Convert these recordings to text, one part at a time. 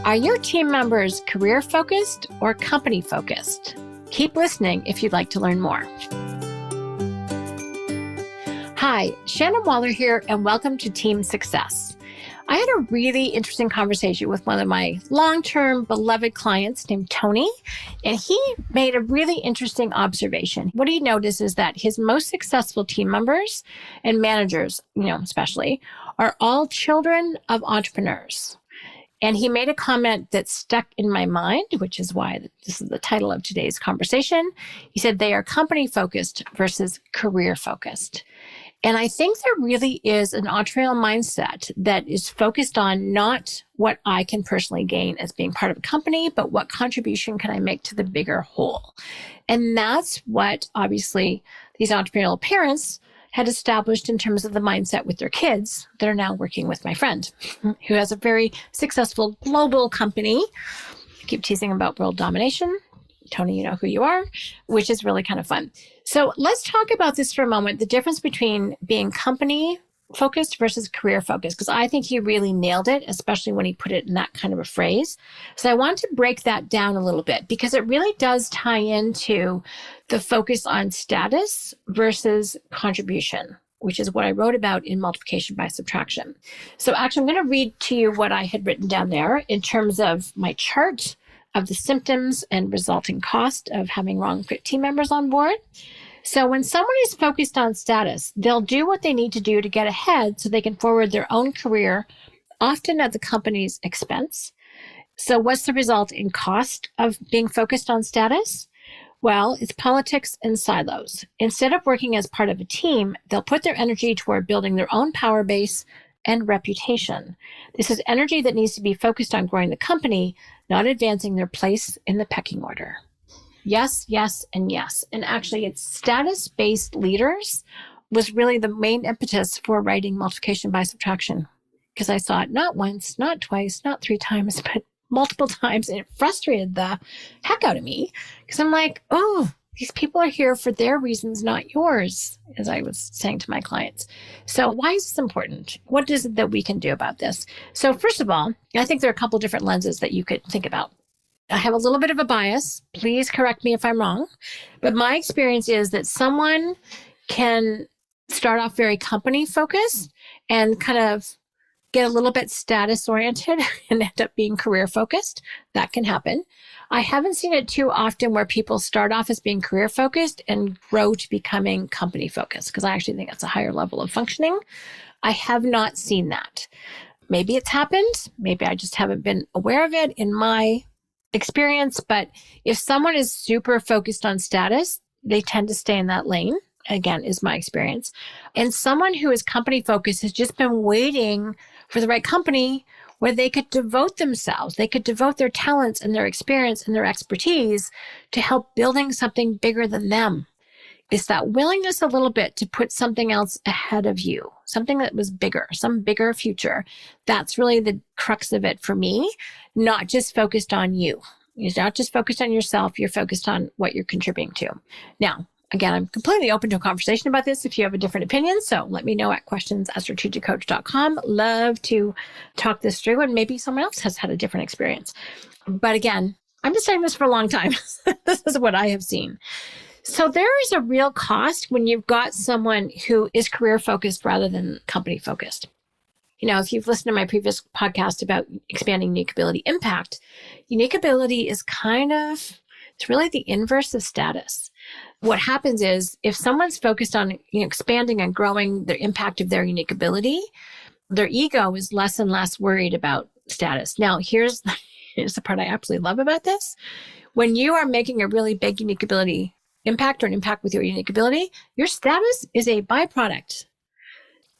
Are your team members career-focused or company-focused? Keep listening if you'd like to learn more. Hi, Shannon Waller here, and welcome to Team Success. I had a really interesting conversation with one of my long-term beloved clients named Tony, and he made a really interesting observation. What he noticed is that his most successful team members and managers, especially, are all children of entrepreneurs. And he made a comment that stuck in my mind, which is why this is the title of today's conversation. He said they are company-focused versus career-focused. And I think there really is an entrepreneurial mindset that is focused on not what I can personally gain as being part of a company, but what contribution can I make to the bigger whole. And that's what obviously these entrepreneurial parents had established in terms of the mindset with their kids that are now working with my friend who has a very successful global company. I keep teasing about world domination. Tony, you know who you are, which is really kind of fun. So let's talk about this for a moment, the difference between being company focused versus career focused, because I think he really nailed it, especially when he put it in that kind of a phrase. So I want to break that down a little bit because it really does tie into the focus on status versus contribution, which is what I wrote about in multiplication by subtraction. So actually, I'm going to read to you what I had written down there in terms of my chart of the symptoms and resulting cost of having wrong fit team members on board. So when someone is focused on status, they'll do what they need to do to get ahead so they can forward their own career, often at the company's expense. So what's the result in cost of being focused on status? Well, it's politics and silos. Instead of working as part of a team, they'll put their energy toward building their own power base and reputation. This is energy that needs to be focused on growing the company, not advancing their place in the pecking order. Yes, yes, and yes. And actually, it's status-based leaders was really the main impetus for writing multiplication by subtraction, because I saw it not once, not twice, not 3 times, but multiple times. And it frustrated the heck out of me because I'm like, oh, these people are here for their reasons, not yours, as I was saying to my clients. So why is this important? What is it that we can do about this? So first of all, I think there are a couple different lenses that you could think about. I have a little bit of a bias. Please correct me if I'm wrong. But my experience is that someone can start off very company focused and kind of get a little bit status oriented and end up being career focused. That can happen. I haven't seen it too often where people start off as being career focused and grow to becoming company focused, because I actually think that's a higher level of functioning. I have not seen that. Maybe it's happened. Maybe I just haven't been aware of it in my experience. But if someone is super focused on status, they tend to stay in that lane, again, is my experience. And someone who is company focused has just been waiting for the right company where they could devote themselves, they could devote their talents and their experience and their expertise to help building something bigger than them. It's that willingness a little bit to put something else ahead of you, something that was bigger, some bigger future. That's really the crux of it for me, not just focused on you. You're not just focused on yourself. You're focused on what you're contributing to. Now, again, I'm completely open to a conversation about this if you have a different opinion. So let me know at questions@strategiccoach.com. Love to talk this through, and maybe someone else has had a different experience. But again, I'm just saying this for a long time. This is what I have seen. So there is a real cost when you've got someone who is career focused rather than company focused. If you've listened to my previous podcast about expanding unique ability impact, unique ability is it's really the inverse of status. What happens is if someone's focused on expanding and growing the impact of their unique ability, their ego is less and less worried about status. Now, here's the part I absolutely love about this. When you are making a really big unique ability impact or an impact with your unique ability, your status is a byproduct.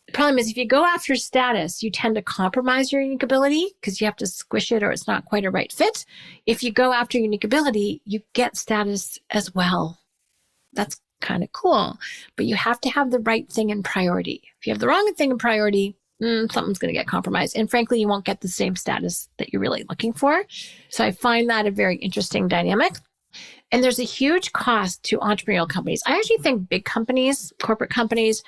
The problem is if you go after status, you tend to compromise your unique ability because you have to squish it or it's not quite a right fit. If you go after unique ability, you get status as well. That's kind of cool, but you have to have the right thing in priority. If you have the wrong thing in priority, something's going to get compromised. And frankly, you won't get the same status that you're really looking for. So I find that a very interesting dynamic. And there's a huge cost to entrepreneurial companies. I actually think big companies, corporate companies,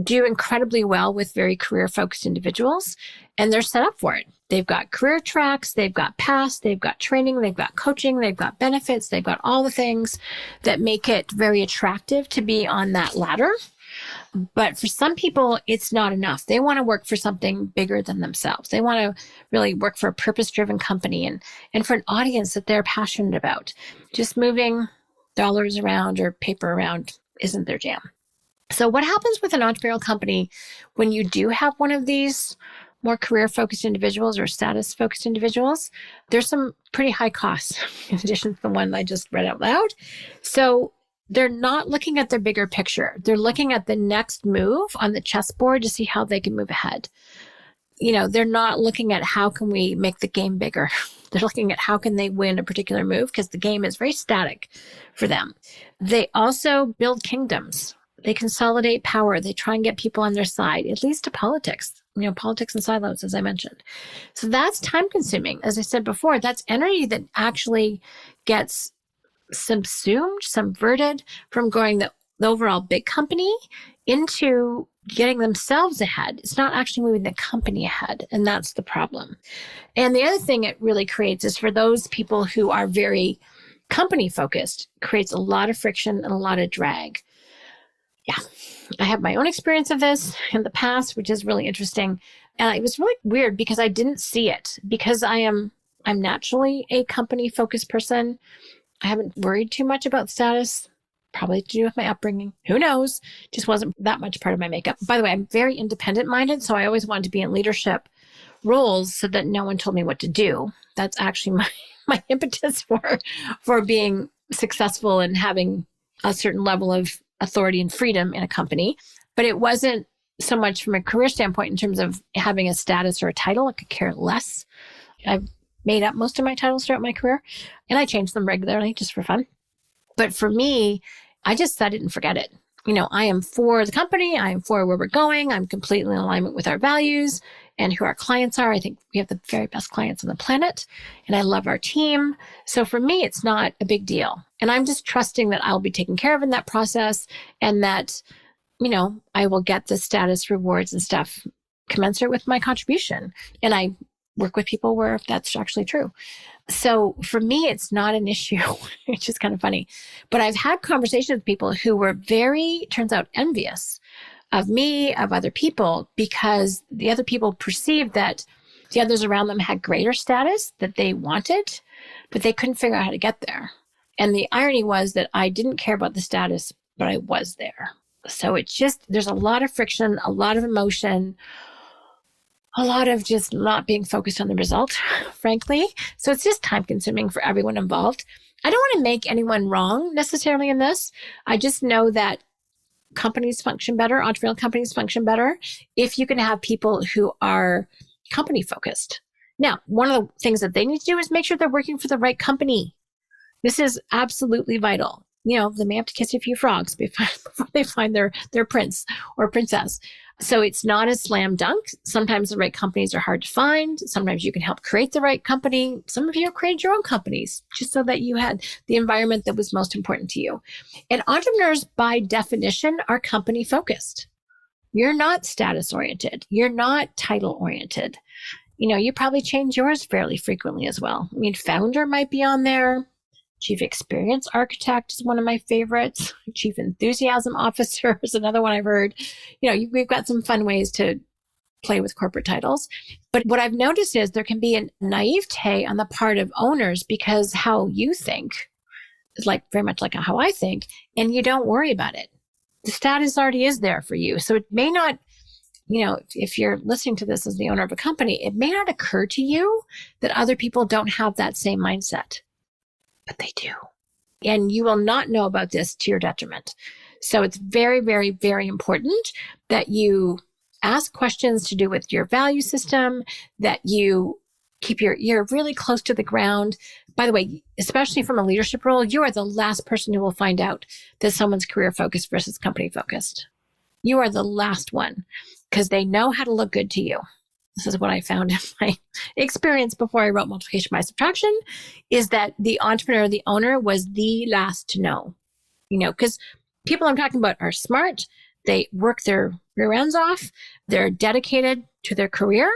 do incredibly well with very career-focused individuals, and they're set up for it. They've got career tracks, they've got paths, they've got training, they've got coaching, they've got benefits, they've got all the things that make it very attractive to be on that ladder. But for some people, it's not enough. They want to work for something bigger than themselves. They want to really work for a purpose-driven company and for an audience that they're passionate about. Just moving dollars around or paper around isn't their jam. So what happens with an entrepreneurial company when you do have one of these more career-focused individuals or status-focused individuals? There's some pretty high costs in addition to the one I just read out loud. So they're not looking at their bigger picture. They're looking at the next move on the chessboard to see how they can move ahead. They're not looking at how can we make the game bigger. They're looking at how can they win a particular move because the game is very static for them. They also build kingdoms. They consolidate power. They try and get people on their side, at least to politics, politics and silos, as I mentioned. So that's time consuming. As I said before, that's energy that actually gets subverted from growing the overall big company into getting themselves ahead. It's not actually moving the company ahead. And that's the problem. And the other thing it really creates is for those people who are very company focused, creates a lot of friction and a lot of drag. Yeah, I have my own experience of this in the past, which is really interesting. And it was really weird because I didn't see it because I'm naturally a company focused person. I haven't worried too much about status, probably to do with my upbringing. Who knows? Just wasn't that much part of my makeup. By the way, I'm very independent minded. So I always wanted to be in leadership roles so that no one told me what to do. That's actually my impetus for being successful and having a certain level of authority and freedom in a company. But it wasn't so much from a career standpoint in terms of having a status or a title. I could care less. I've made up most of my titles throughout my career, and I change them regularly just for fun. But for me, I just set it and forget it. I am for the company. I am for where we're going. I'm completely in alignment with our values and who our clients are. I think we have the very best clients on the planet, and I love our team. So for me, it's not a big deal. And I'm just trusting that I'll be taken care of in that process and that, I will get the status rewards and stuff commensurate with my contribution. And I work with people where that's actually true. So for me, it's not an issue, which is kind of funny. But I've had conversations with people who were turns out, envious of me, of other people, because the other people perceived that the others around them had greater status that they wanted, but they couldn't figure out how to get there. And the irony was that I didn't care about the status, but I was there. So there's a lot of friction, a lot of emotion, a lot of just not being focused on the result, frankly. So it's just time consuming for everyone involved. I don't want to make anyone wrong necessarily in this. I just know that companies function better, entrepreneurial companies function better if you can have people who are company focused. Now, one of the things that they need to do is make sure they're working for the right company. This is absolutely vital. They may have to kiss a few frogs before they find their prince or princess. So it's not a slam dunk. Sometimes the right companies are hard to find. Sometimes you can help create the right company. Some of you have created your own companies just so that you had the environment that was most important to you. And entrepreneurs, by definition, are company focused. You're not status oriented. You're not title oriented. You probably change yours fairly frequently as well. Founder might be on there. Chief Experience Architect is one of my favorites. Chief Enthusiasm Officer is another one I've heard. We've got some fun ways to play with corporate titles. But what I've noticed is there can be a naivete on the part of owners because how you think is very much like how I think, and you don't worry about it. The status already is there for you. So it may not, if you're listening to this as the owner of a company, it may not occur to you that other people don't have that same mindset. But they do. And you will not know about this to your detriment. So it's very, very, very important that you ask questions to do with your value system, that you keep your ear really close to the ground. By the way, especially from a leadership role, you are the last person who will find out that someone's career focused versus company focused. You are the last one because they know how to look good to you. This is what I found in my experience before I wrote Multiplication by Subtraction, is that the entrepreneur, the owner, was the last to know. Because people I'm talking about are smart. They work their rear ends off. They're dedicated to their career.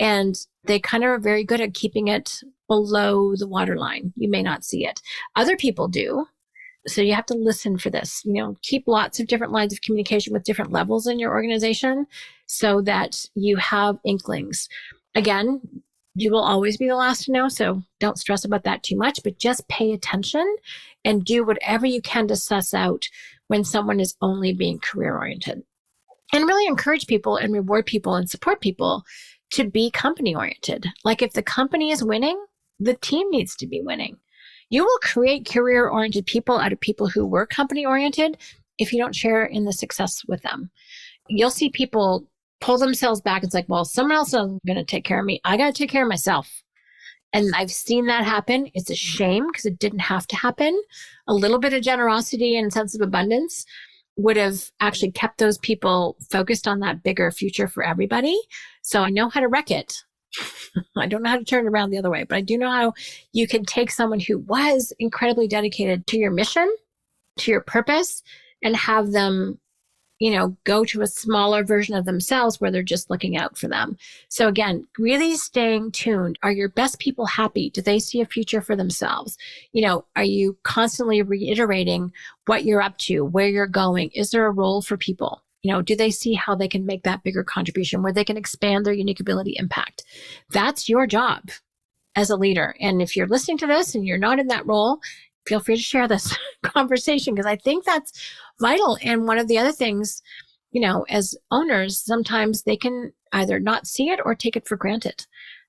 And They kind of are very good at keeping it below the waterline. You may not see it. Other people do. So you have to listen for this, keep lots of different lines of communication with different levels in your organization so that you have inklings. Again, you will always be the last to know, so don't stress about that too much, but just pay attention and do whatever you can to suss out when someone is only being career oriented. And really encourage people and reward people and support people to be company oriented. Like if the company is winning, the team needs to be winning. You will create career-oriented people out of people who were company-oriented if you don't share in the success with them. You'll see people pull themselves back. It's like, well, someone else is going to take care of me. I got to take care of myself. And I've seen that happen. It's a shame because it didn't have to happen. A little bit of generosity and sense of abundance would have actually kept those people focused on that bigger future for everybody. So I know how to wreck it. I don't know how to turn it around the other way, but I do know how you can take someone who was incredibly dedicated to your mission, to your purpose, and have them, go to a smaller version of themselves where they're just looking out for them. So again, really staying tuned. Are your best people happy? Do they see a future for themselves? Are you constantly reiterating what you're up to, where you're going? Is there a role for people? Do they see how they can make that bigger contribution where they can expand their unique ability impact? That's your job as a leader. And if you're listening to this and you're not in that role, feel free to share this conversation because I think that's vital. And one of the other things, as owners, sometimes they can either not see it or take it for granted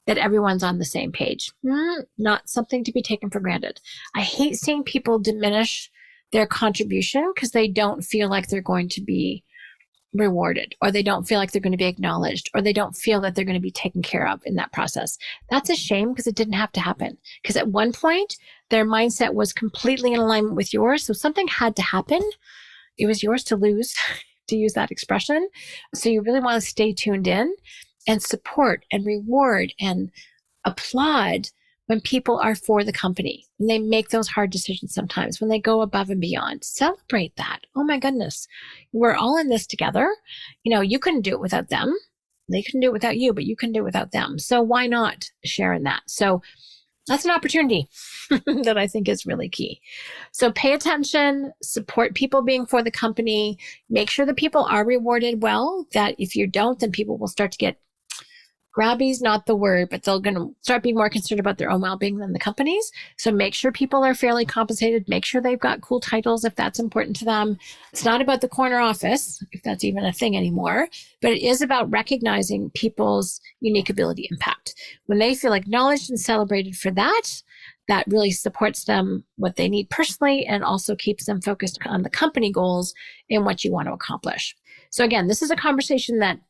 that everyone's on the same page. Not something to be taken for granted. I hate seeing people diminish their contribution because they don't feel like they're going to be rewarded, or they don't feel like they're going to be acknowledged, or they don't feel that they're going to be taken care of in that process. That's a shame because it didn't have to happen. Because at one point, their mindset was completely in alignment with yours. So something had to happen. It was yours to lose, to use that expression. So you really want to stay tuned in and support and reward and applaud when people are for the company and they make those hard decisions sometimes, when they go above and beyond. Celebrate that. Oh my goodness. We're all in this together. You couldn't do it without them. They couldn't do it without you, but you can do it without them. So why not share in that? So that's an opportunity that I think is really key. So pay attention, support people being for the company, make sure that people are rewarded well, that if you don't, then people will start to get grabby's not the word, but they're going to start being more concerned about their own well-being than the company's. So make sure people are fairly compensated. Make sure they've got cool titles if that's important to them. It's not about the corner office, if that's even a thing anymore, but it is about recognizing people's unique ability impact. When they feel acknowledged and celebrated for that, that really supports them what they need personally and also keeps them focused on the company goals and what you want to accomplish. So again, this is a conversation that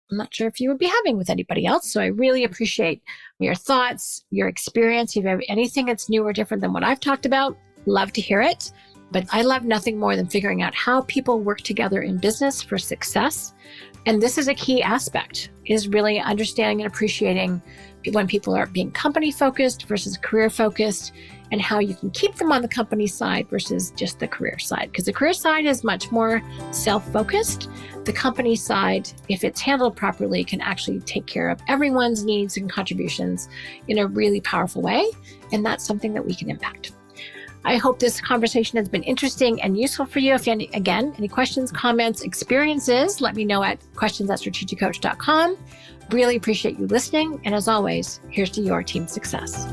I'm not sure if you would be having with anybody else. So I really appreciate your thoughts, your experience. If you have anything that's new or different than what I've talked about, love to hear it. But I love nothing more than figuring out how people work together in business for success. And this is a key aspect, is really understanding and appreciating when people are being company focused versus career focused, and how you can keep them on the company side versus just the career side. Because the career side is much more self-focused. The company side, if it's handled properly, can actually take care of everyone's needs and contributions in a really powerful way. And that's something that we can impact. I hope this conversation has been interesting and useful for you. If you have, any questions, comments, experiences, let me know at questions@strategiccoach.com. Really appreciate you listening. And as always, here's to your team success.